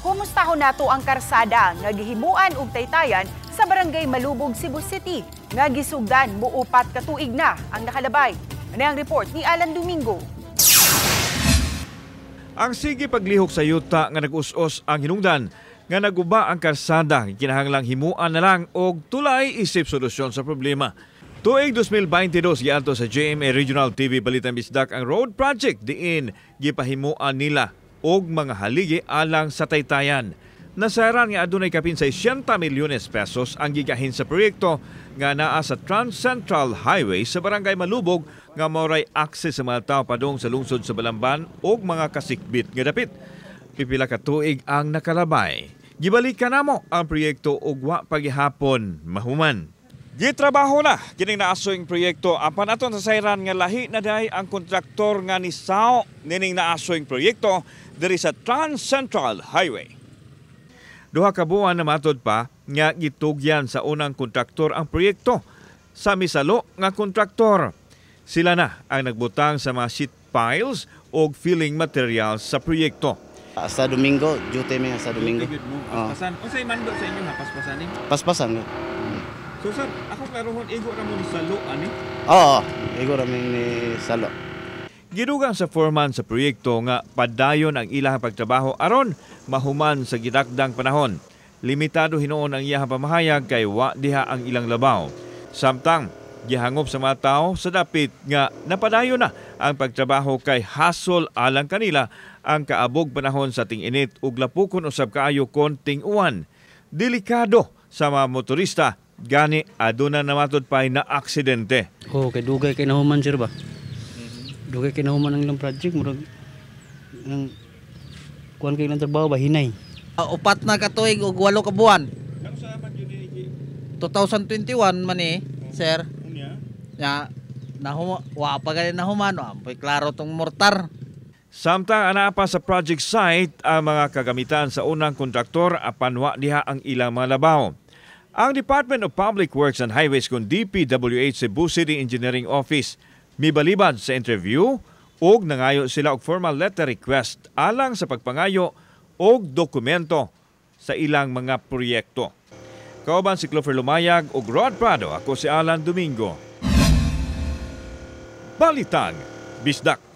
Kumusta ho nato ang karsada nga gihimuan og taytayan sa Barangay Malubog, Cebu City nga gisugdan muupat ka tuig na ang nakalabay. Ano ang report ni Alan Domingo? Ang sige paglihok sa yuta nga nag-us-os ang hinungdan nga naguba ang karsada kinahanglang himuan na lang og tulay isip solusyon sa problema. Tuig 2022 giadto sa GMA Regional TV Balitang Bisdak ang road project diin gipahimuan nila og mga haligi alang sa taytayan. Nasaran nga adunay kapin 60 milyones pesos ang gigahin sa proyekto nga naa sa Trans Central Highway sa Barangay Malubog nga moray akses sa mga tao padung sa lungsod sa Balamban og mga kasikbit nga dapit. Pipila ka tuig ang nakalabay. Gibalikan namo ang proyekto og wa pagihapon mahuman. Gitrabaho na kining naasoing proyekto apan aton sa sayran nga lahi na dahi ang kontraktor nga ni Sao nining naasoing proyekto diri sa Trans Central Highway. Duha ka buwan na matod pa nga gitugyan sa unang kontraktor ang proyekto sa misalo nga kontraktor. Sila na ang nagbutang sa mga sheet piles o filling materials sa proyekto. Sa Domingo, duty may sa Domingo. Paspasan. O sa'y mando sa inyo ha, paspasan eh? Paspasan. So sir, ako klarohon, igo na mo ni Salo, ani? Oo, igo namin ni Salo. Gidugang sa foreman sa proyekto nga padayon ang ilang pagtrabaho aron mahuman sa gidakdang panahon. Limitado hinuon ang iyang pamahayag kay wa diha ang ilang labaw. Samtang gihangop sa mga tao sa dapit nga napadayon na ang pagtrabaho kay hasol alang kanila ang kaabog panahon sa ting-init ug lapukon usab kaayo konting uwan. Delikado sa mga motorista gani aduna namatod pay na aksidente. Kay dugay kay nahuman sir ba? Dugay kay nahuman ang ilang project murag ang kuan kay ilang trabaho ba hinay. Upat na ka tuig ug 8 ka buwan. 2021 man sir. Ya wa pa gali nahuman, apoy klaro tong mortar. Samtang ana pa sa project site ang mga kagamitan sa unang kontraktor apan wa diha ang ilang mga labaw. Ang Department of Public Works and Highways kung DPWH Cebu City Engineering Office mibalibad sa interview ug nangayo sila og formal letter request alang sa pagpangayo og dokumento sa ilang mga proyekto. Kauban si Clover Lumayag ug Rod Prado, ako si Alan Domingo. Balitang Bisdak.